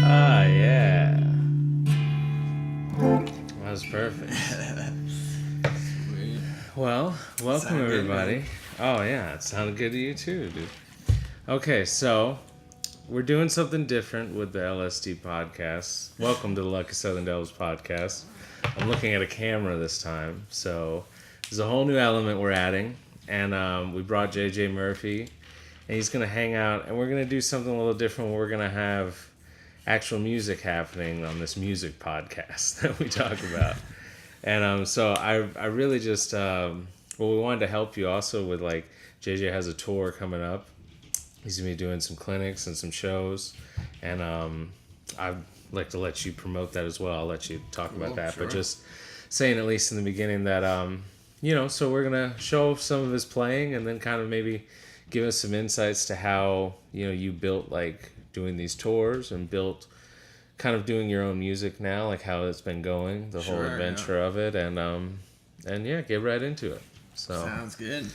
Ah, yeah. That was perfect. Well, welcome everybody. Good, oh, yeah, it sounded good to you too, dude. Okay, so we're doing something different with the LSD Podcast. Welcome to the Lucky Southern Devils Podcast. I'm looking at a camera this time, so there's a whole new element we're adding. And we brought JJ Murphy, and he's going to hang out, and we're going to do something a little different. We're going to have actual music happening on this music podcast that we talk about. And so I really just, we wanted to help you also with, like, JJ has a tour coming up. He's going to be doing some clinics and some shows. And I'd like to let you promote that as well. I'll let you talk about that. Sure. But just saying at least in the beginning that, so we're going to show some of his playing and then kind of maybe give us some insights to how, you built, like, doing these tours and built kind of doing your own music now, like how it's been going, the whole adventure of it, and yeah, get right into it. So sounds good.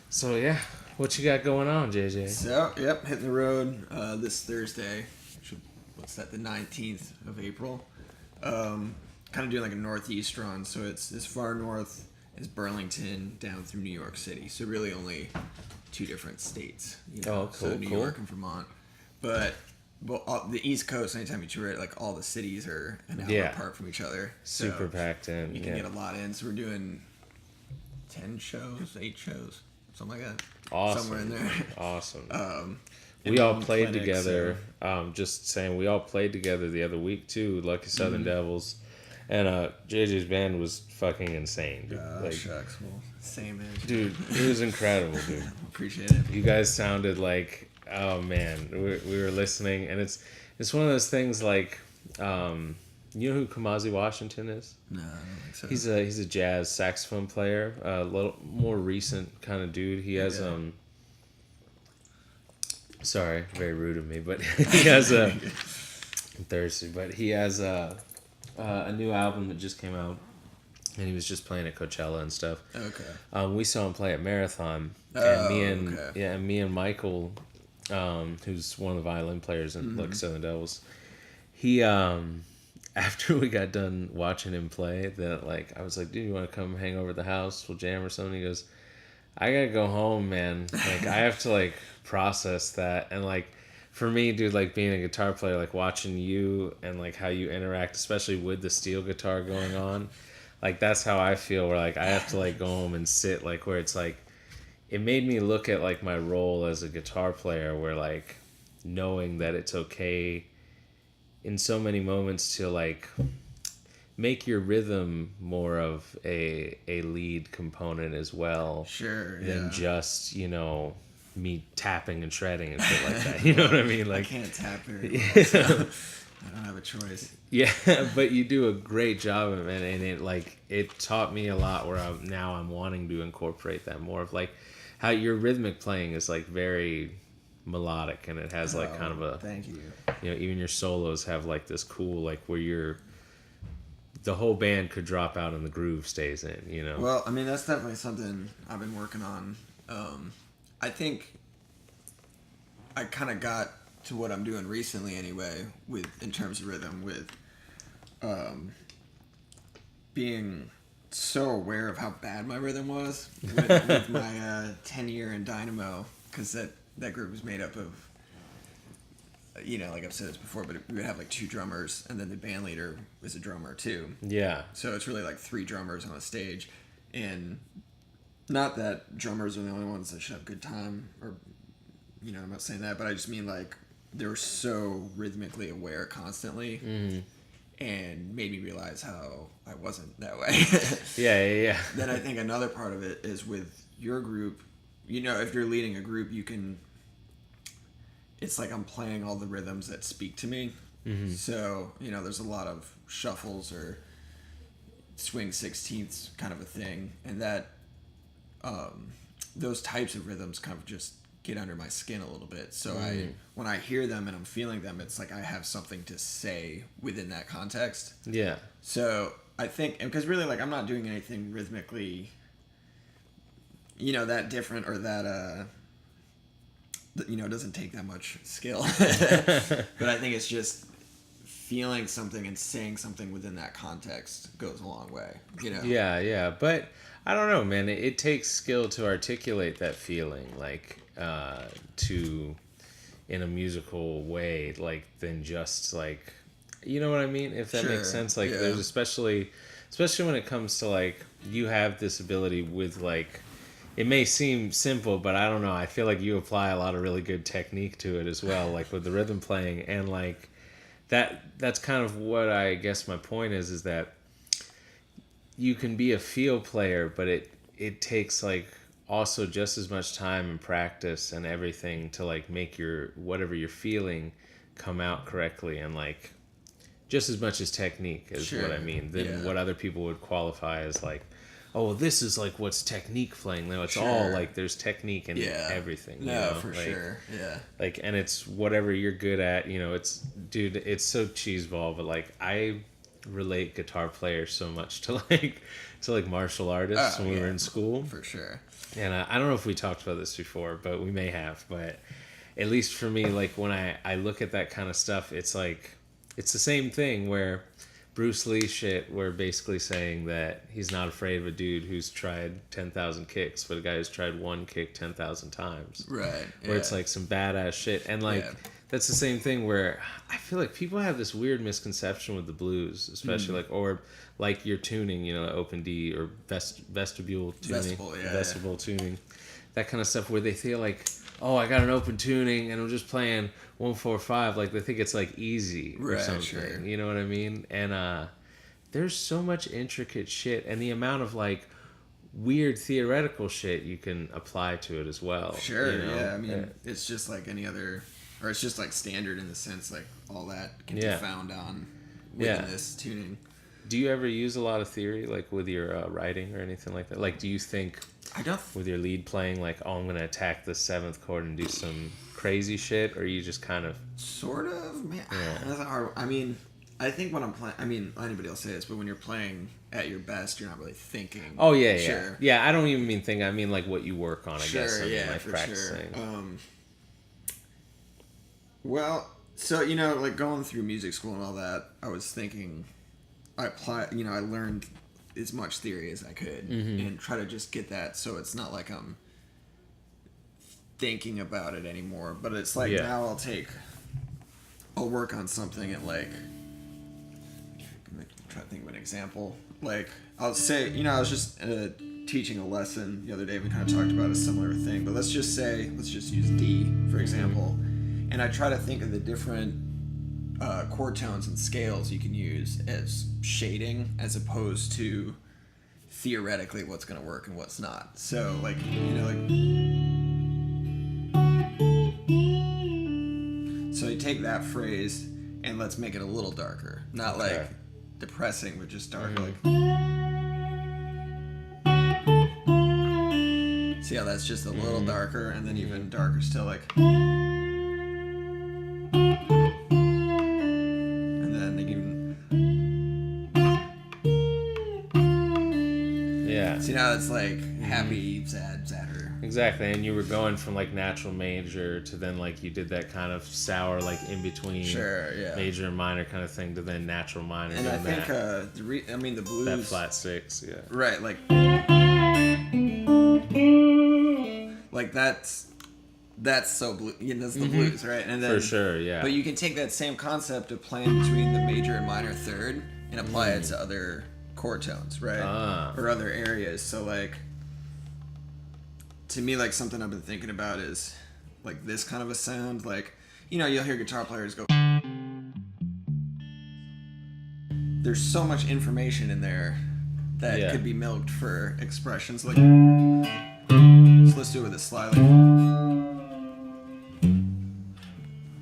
So yeah, what you got going on, JJ? So hitting the road this Thursday. What's that? The 19th of April. Kind of doing like a northeast run, so it's as far north as Burlington down through New York City. So really only two different states. Oh, cool. So New York and Vermont, but. Well, the East Coast, anytime you tour it, like all the cities are an hour apart from each other. Super packed in. You can get a lot in. So we're doing 10 shows, 8 shows, something like that. Awesome. Somewhere in there. Awesome. We all played together. Just saying, we all played together the other week too. Lucky Southern Devils, and JJ's band was fucking insane, dude. Like, shucks, well, same as dude. It was incredible, dude. Appreciate it. You guys sounded like, oh man, we were listening, and it's one of those things like, you know who Kamasi Washington is? No, I don't think so. He's a jazz saxophone player, a little more recent kind of dude. He has sorry, very rude of me, but he has I'm thirsty, but he has a new album that just came out, and he was just playing at Coachella and stuff. Okay. We saw him play at Marathon, and me and Michael, who's one of the violin players in Lucky Southern Devils, he after we got done watching him play, that like I was like, dude, you want to come hang over at the house? We'll jam or something. He goes, I gotta go home, man. Like I have to like process that, and like for me, dude, like being a guitar player, like watching you and like how you interact, especially with the steel guitar going on, like that's how I feel. Where like I have to like go home and sit, like where it's like it made me look at like my role as a guitar player, where like knowing that it's okay in so many moments to like make your rhythm more of a lead component as well. Sure. Than just, you know, me tapping and shredding and shit like that. You know what I mean? Like I can't tap very well, so I don't have a choice. Yeah, but you do a great job of it, and it like it taught me a lot. Where I'm wanting to incorporate that more of like how your rhythmic playing is like very melodic, and it has like kind of a thank you. You know, even your solos have like this cool like where the whole band could drop out and the groove stays in, you know. Well, I mean that's definitely something I've been working on. I think I kind of got to what I'm doing recently anyway, with in terms of rhythm, with being so aware of how bad my rhythm was with my 10-year in Dynamo, because that group was made up of, you know, like I've said this before, but we would have like 2 drummers, and then the band leader was a drummer too. Yeah. So it's really like 3 drummers on a stage, and not that drummers are the only ones that should have a good time, or, you know, I'm not saying that, but I just mean like they were so rhythmically aware constantly, and made me realize how I wasn't that way. Yeah. Then I think another part of it is with your group, you know, if you're leading a group, you can, it's like I'm playing all the rhythms that speak to me. So, you know, there's a lot of shuffles or swing 16ths kind of a thing, and that those types of rhythms kind of just get under my skin a little bit. So when I hear them and I'm feeling them, it's like I have something to say within that context. Yeah. So I think, because really, like, I'm not doing anything rhythmically, you know, that different, or that you know, it doesn't take that much skill. But I think it's just feeling something and saying something within that context goes a long way, you know? Yeah. But I don't know, man. It takes skill to articulate that feeling, like, to, in a musical way, like, than just, like, you know what I mean? If that makes sense. Like, there's especially when it comes to, like, you have this ability with, like, it may seem simple, but I don't know. I feel like you apply a lot of really good technique to it as well, like with the rhythm playing, and like that's kind of what I guess my point is that you can be a field player, but it takes like also just as much time and practice and everything to like make your whatever you're feeling come out correctly, and like just as much as technique is what I mean than what other people would qualify as like, oh, well, this is like what's technique playing. No, it's all like there's technique in everything. You know? For like, sure. Yeah. Like, and it's whatever you're good at. You know, it's dude, it's so cheeseball, but like I relate guitar players so much to like martial artists when we were in school. For sure. And I don't know if we talked about this before, but we may have. But at least for me, like when I look at that kind of stuff, it's like it's the same thing where Bruce Lee shit, we're basically saying that he's not afraid of a dude who's tried 10,000 kicks, but a guy who's tried one kick 10,000 times. Right. Where it's like some badass shit. And like, that's the same thing where I feel like people have this weird misconception with the blues, especially like, or like your tuning, you know, open D or vestibule tuning, vestibule tuning, that kind of stuff where they feel like, oh, I got an open tuning and I'm just playing 1-4-5. Like they think it's like easy or Right, something. sure. You know what I mean? And there's so much intricate shit, and the amount of like weird theoretical shit you can apply to it as well. Sure, you know? yeah. I mean, it's just like any other, or it's just like standard in the sense like all that can be found on within this tuning. Do you ever use a lot of theory, like with your writing or anything like that? Like, do you think with your lead playing, like, oh, I'm going to attack the 7th chord and do some crazy shit, or you just kind of... Sort of, man. That's hard. I mean, I think when I'm playing, I mean, anybody will say this, but when you're playing at your best, you're not really thinking. Oh, yeah, yeah. Sure. Yeah, I don't even mean think, I mean, like, what you work on, I guess. Yeah, like for practicing. Sure. Well, so, you know, like, going through music school and all that, I was thinking... I learned as much theory as I could and try to just get that so it's not like I'm thinking about it anymore. But it's like now I'll work on something and like, I'm trying to think of an example. Like I'll say, you know, I was just teaching a lesson the other day. We kind of talked about a similar thing, but let's just use D, for example. And I try to think of the different chord tones and scales you can use as shading as opposed to theoretically what's going to work and what's not. So like, you know, like, so you take that phrase and let's make it a little darker, not like depressing, but just dark. Like, see how that's just a little darker, and then even darker still, like. See, now it's like happy, sad, sadder. Exactly, and you were going from like natural major to then like you did that kind of sour like in between major and minor kind of thing to then natural minor. And I think the blues, that flat 6, right, like that's so blue. You know, that's the blues, right? And then, for sure, yeah. But you can take that same concept of playing between the major and minor third and apply it to other chord tones, right? Or other areas. So like, to me, like something I've been thinking about is like this kind of a sound. Like, you know, you'll hear guitar players go. There's so much information in there that could be milked for expressions. Like, so let's do it with a slide.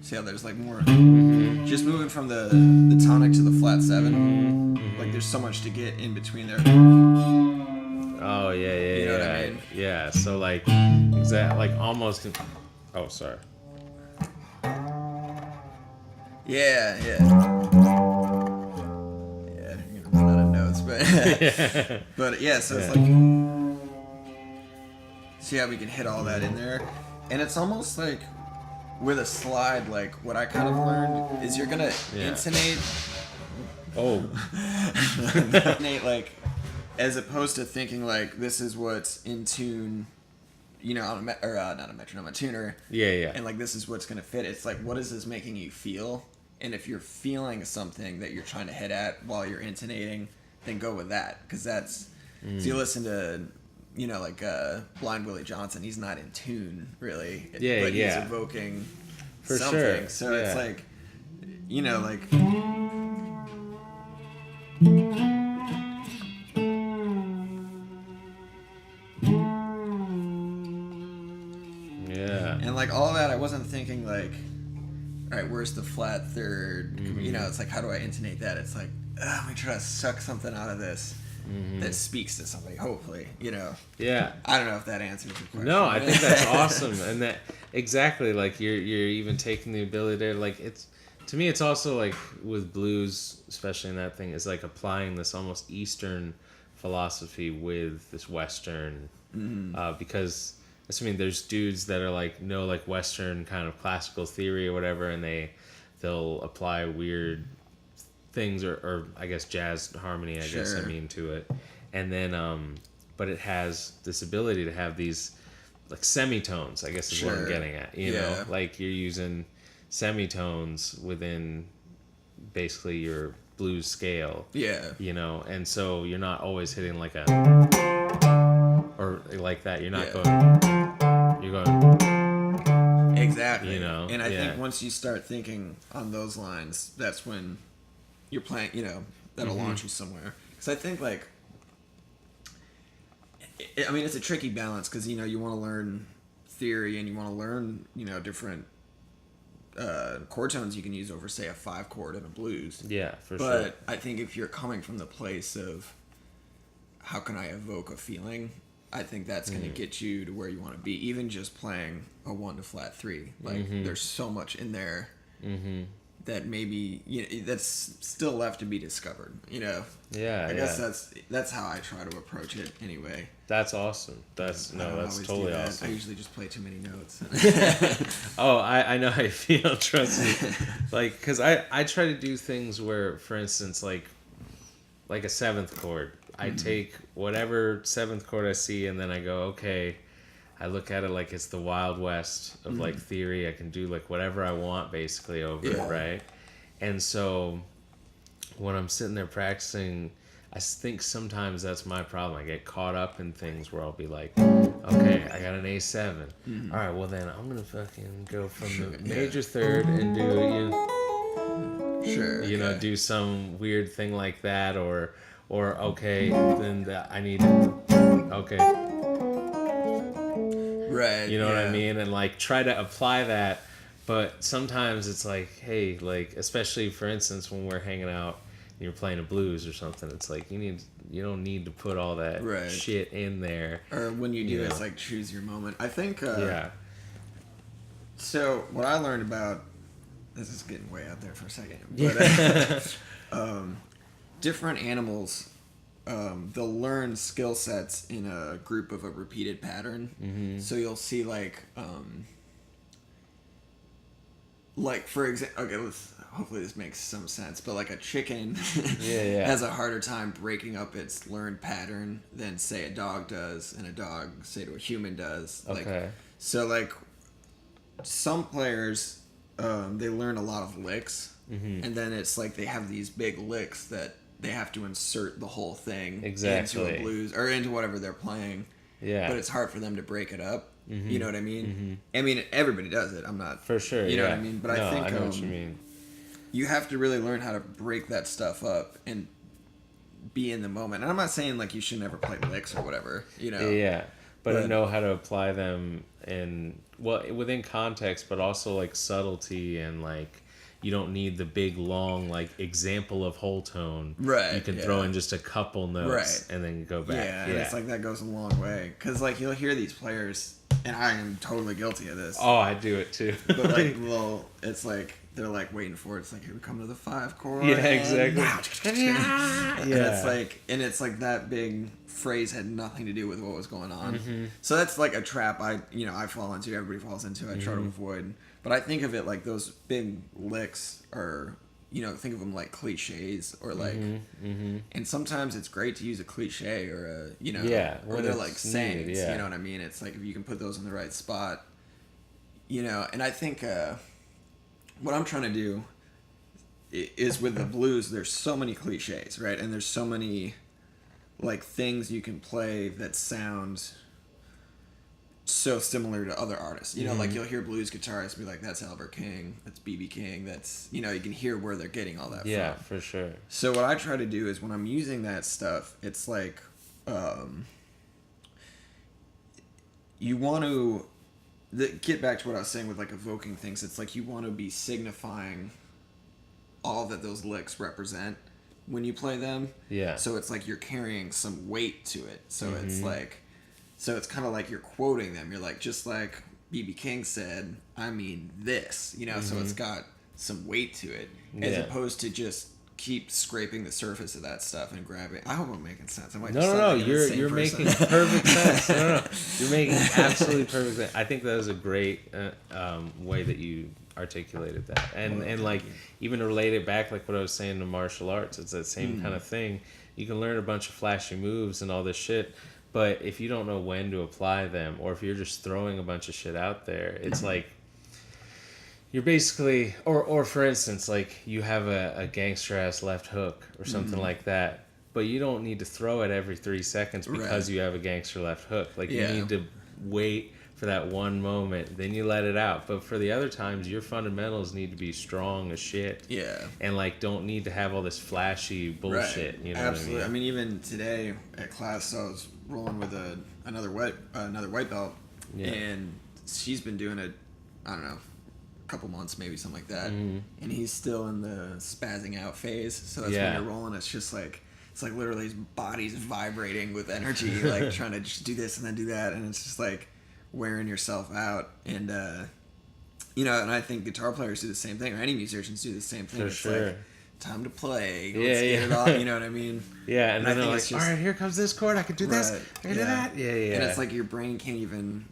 See how there's like more, just moving from the tonic to the flat 7. Like there's so much to get in between there. Oh yeah, you know what I mean? Yeah. So like, like almost. Oh, sorry. Yeah. Yeah, I'm gonna run out of notes, but but yeah. So it's like, see how we can hit all that in there, and it's almost like. With a slide, like what I kind of learned is you're gonna intonate. Intonate like, as opposed to thinking like this is what's in tune, you know, on not a metronome, a tuner. Yeah. And like this is what's gonna fit. It's like what is this making you feel? And if you're feeling something that you're trying to hit at while you're intonating, then go with that, because that's. So you listen to. You know, like Blind Willie Johnson, he's not in tune, really. But he's evoking for something. Sure. So it's like, you know, like... Yeah. And like all that, I wasn't thinking like, all right, where's the flat third? You know, it's like, how do I intonate that? It's like, let me try to suck something out of this. That speaks to somebody, hopefully, you know. Yeah. I don't know if that answers your question. No, I think that's awesome, and that exactly like you're even taking the ability to like it's. To me, it's also like with blues, especially in that thing, is like applying this almost Eastern philosophy with this Western, because I mean, there's dudes that are like know like Western kind of classical theory or whatever, and they'll apply weird things or I guess jazz harmony I guess I mean to it, and then but it has this ability to have these like semitones I guess is what I'm getting at, you know, like you're using semitones within basically your blues scale, you know, and so you're not always hitting like a or like that, you're not going, you're going Exactly. You know? And I think once you start thinking on those lines, that's when you're playing, that'll launch you somewhere. Because I think, like, it's a tricky balance because, you want to learn theory and you want to learn, different chord tones you can use over, say, a 5-chord in a blues. Yeah, for sure. But I think if you're coming from the place of how can I evoke a feeling, I think that's going to get you to where you want to be. Even just playing a 1 to flat 3, like there's so much in there that maybe that's still left to be discovered. Yeah, I guess that's how I try to approach it anyway. That's awesome. That's totally awesome. I usually just play too many notes. Oh, I know how you feel. Trust me. Like, because I try to do things where, for instance, like a 7th chord. I take whatever 7th chord I see, and then I go, okay. I look at it like it's the Wild West of like theory. I can do like whatever I want basically over it, right? And so when I'm sitting there practicing, I think sometimes that's my problem. I get caught up in things where I'll be like, okay, I got an A7. All right, well then I'm gonna fucking go from the major 3rd and do do some weird thing like that, or okay, then I need okay. Right. You know what I mean? And like try to apply that, but sometimes it's like, hey, like especially for instance when we're hanging out and you're playing a blues or something, it's like you don't need to put all that shit in there. Or when you do it's like choose your moment. I think yeah. So what I learned about this is getting way out there for a second, but different animals they'll learn skill sets in a group of a repeated pattern. So you'll see like for example, okay, hopefully this makes some sense, but like a chicken has a harder time breaking up its learned pattern than say a dog does, and a dog say to a human does. Okay. So like some players they learn a lot of licks, and then it's like they have these big licks that they have to insert the whole thing into a blues or into whatever they're playing. Yeah. But it's hard for them to break it up. You know what I mean? I mean, everybody does it. I'm not... For sure, You know what I mean? But I think... I know what you mean. You have to really learn how to break that stuff up and be in the moment. And I'm not saying, like, you should never play licks or whatever, Yeah. But know how to apply them within context, but also, like, subtlety and, like... You don't need the big, long, like, example of whole tone. Right. You can throw in just a couple notes and then go back. Yeah, and it's like that goes a long way. Because, like, you'll hear these players, and I am totally guilty of this. Oh, I do it too. But, like, it's like, they're, like, waiting for it. It's like, here we come to the 5 chord. Yeah, exactly. And it's like that big phrase had nothing to do with what was going on. So that's, like, a trap I fall into, everybody falls into, I try to avoid. But I think of it like those big licks are, think of them like cliches or like, and sometimes it's great to use a cliche or or they're like sayings, you know what I mean? It's like if you can put those in the right spot, and I think what I'm trying to do is with the blues, there's so many cliches, right? And there's so many like things you can play that sound so similar to other artists, like you'll hear blues guitarists be like, that's Albert King, that's B.B. King, that's, you can hear where they're getting all that from. Yeah, for sure. So what I try to do is when I'm using that stuff, it's like, you want to get back to what I was saying with like evoking things. It's like you want to be signifying all that those licks represent when you play them. Yeah. So it's like you're carrying some weight to it. So it's like, so it's kind of like you're quoting them. You're like, just like B.B. King said, I mean this, so it's got some weight to it as opposed to just keep scraping the surface of that stuff and grabbing. I hope I'm making sense. I might no. You're making perfect sense. No. You're making absolutely perfect sense. I think that was a great way that you articulated that. And like, even to relate it back, like what I was saying to martial arts, it's that same kind of thing. You can learn a bunch of flashy moves and all this shit, but if you don't know when to apply them, or if you're just throwing a bunch of shit out there, it's like you're basically, or for instance, like you have a gangster ass left hook or something like that, but you don't need to throw it every 3 seconds because you have a gangster left hook. Like you need to wait for that one moment, then you let it out. But for the other times, your fundamentals need to be strong as shit. Yeah. And like don't need to have all this flashy bullshit. Right. You know Absolutely. what I mean? Even today at class, I was rolling with another white belt, and she's been doing it, I don't know, a couple months, maybe something like that, and he's still in the spazzing out phase. So that's when you're rolling. It's just like literally his body's vibrating with energy, like trying to just do this and then do that, and it's just like wearing yourself out. And and I think guitar players do the same thing, or any musicians do the same thing. For it's sure. like, time to play. Let's get it off. You know what I mean? Yeah, and then I they're think like, all right, here comes this chord. I could do this. Right, I can do that. Yeah. And it's like your brain can't even.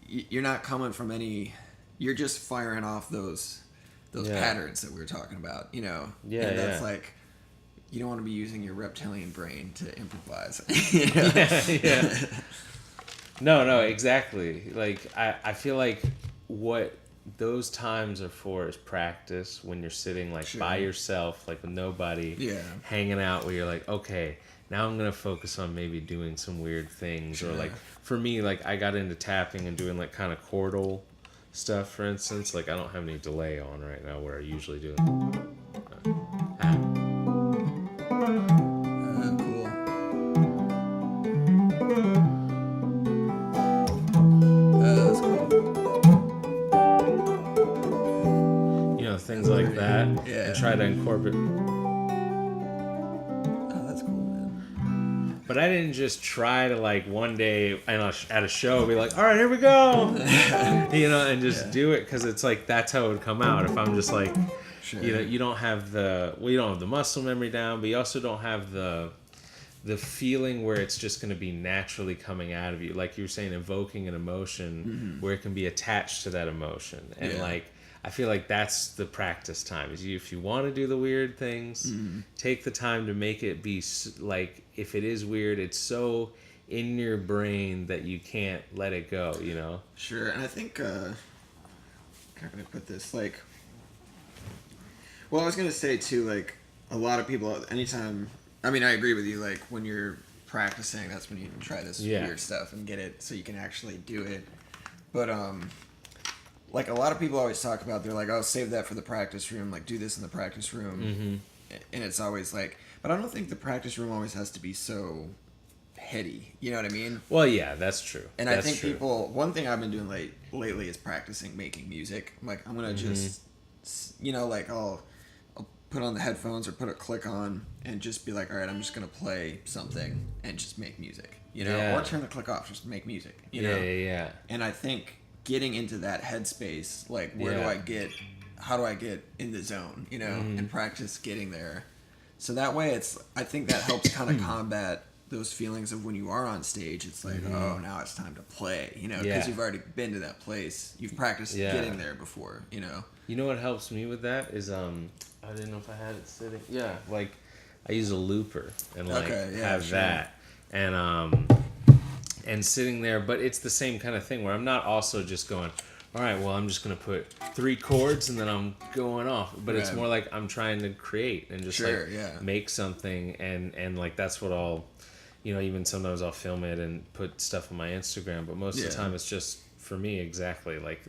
You're not coming from any. You're just firing off those patterns that we were talking about. Yeah. And that's like, you don't want to be using your reptilian brain to improvise. Yeah. No, exactly. Like I feel like what those times are for is practice, when you're sitting like by yourself, like with nobody, hanging out, where you're like, okay, now I'm gonna focus on maybe doing some weird things. Or like for me, like I got into tapping and doing like kind of chordal stuff, for instance. Like I don't have any delay on right now where I usually do. Cool. That's cool. Things like that, and try to incorporate. Oh, that's cool, man. But I didn't just try to like one day at a show be like, all right, here we go, and just do it, because it's like that's how it would come out. If I'm just like, you don't have the muscle memory down, but you also don't have the feeling where it's just going to be naturally coming out of you, like you were saying, evoking an emotion where it can be attached to that emotion. And like I feel like that's the practice time. Is if you want to do the weird things, take the time to make it be like, if it is weird, it's so in your brain that you can't let it go, Sure. And I think, how can I put this? Like, well, I was going to say too, like, a lot of people, anytime, I mean, I agree with you, like, when you're practicing, that's when you can try this weird stuff and get it so you can actually do it. But, like, a lot of people always talk about, they're like, oh, save that for the practice room, like, do this in the practice room. And it's always like, but I don't think the practice room always has to be so heady. You know what I mean? Well, yeah, that's true. And I think people, one thing I've been doing lately is practicing making music. I'm like, I'm going to just, like, I'll put on the headphones or put a click on and just be like, all right, I'm just going to play something and just make music, or turn the click off, just make music, Yeah. And I think getting into that headspace, like, how do I get in the zone, and practice getting there. So that way I think that helps kind of combat those feelings of when you are on stage, it's like, oh, now it's time to play, because you've already been to that place. You've practiced getting there before, You know what helps me with that is, I didn't know if I had it sitting. Yeah, like, I use a looper and, like, that. And sitting there, but it's the same kind of thing where I'm not also just going, all right, well, I'm just going to put 3 chords and then I'm going off. But it's more like I'm trying to create and just make something. And like, that's what I'll, even sometimes I'll film it and put stuff on my Instagram. But most of the time it's just, for me, exactly. Like,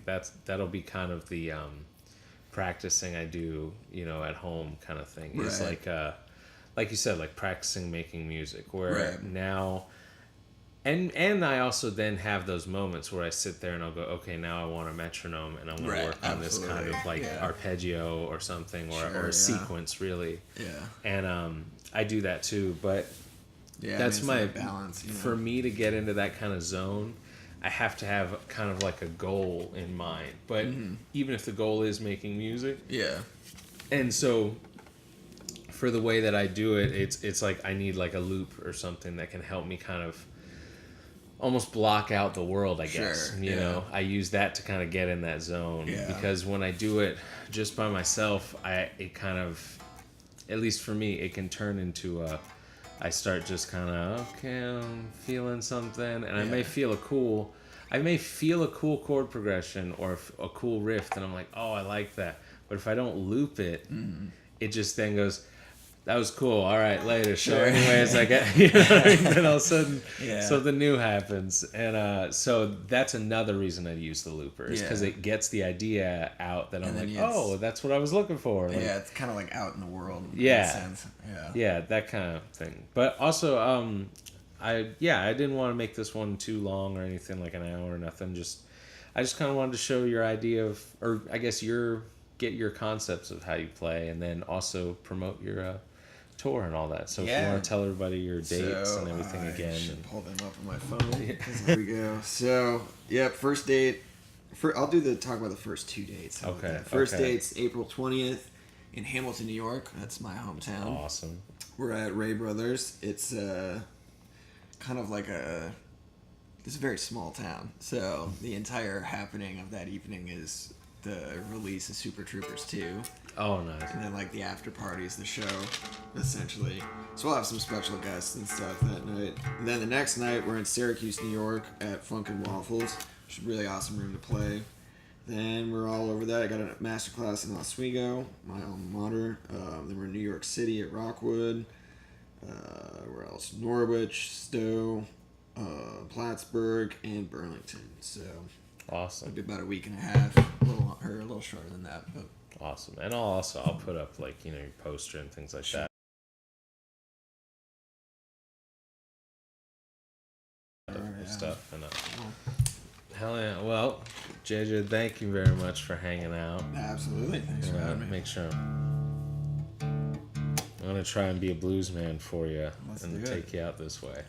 that'll be kind of the practicing I do, at home kind of thing. It's like you said, like practicing making music, where now... And I also then have those moments where I sit there and I'll go, okay, now I want a metronome and I'm going to work on this kind of like arpeggio or something, or a sequence, really. Yeah. And I do that too, but that's my balance. For me to get into that kind of zone, I have to have kind of like a goal in mind. But even if the goal is making music, and so for the way that I do it, it's like I need like a loop or something that can help me kind of almost block out the world, I guess. You know, I use that to kind of get in that zone, because when I do it just by myself, it kind of, at least for me, it can turn into I start just kind of, okay, I'm feeling something, and I may feel a cool chord progression or a cool riff, and I'm like, oh, I like that. But if I don't loop it, it just then goes, That was cool. All right, later. So, anyways, I get then all of a sudden something new happens, and so that's another reason I use the looper is because it gets the idea out that I'm like, oh, that's what I was looking for. Like, it's kind of like out in the world. In that sense. That kind of thing. But also, I didn't want to make this one too long or anything like an hour or nothing. I just kind of wanted to show your idea of, or I guess get your concepts of how you play, and then also promote your tour and all that. So if you want to tell everybody your dates and everything again. Should pull them up on my phone. Here we go. So, first date. I'll talk about the first 2 dates. Okay. First date's April 20th in Hamilton, New York. That's my hometown. Awesome. We're at Ray Brothers. It's kind of like it's a very small town. So the entire happening of that evening is the release of Super Troopers 2. Oh, nice. And then, like, the after party is the show, essentially. So we'll have some special guests and stuff that night. And then the next night, we're in Syracuse, New York at Funkin' Waffles, which is a really awesome room to play. Then we're all over that. I got a masterclass in Oswego, my alma mater. Then we're in New York City at Rockwood. Where else? Norwich, Stowe, Plattsburgh, and Burlington. So awesome. It'll be about a week and a half, a little shorter than that, but awesome. And I'll put up like your poster and things like that. Stuff and hell yeah. Well, JJ, thank you very much for hanging out. Absolutely. Thanks for having me. Make sure I'm gonna try and be a blues man for you and take you out this way.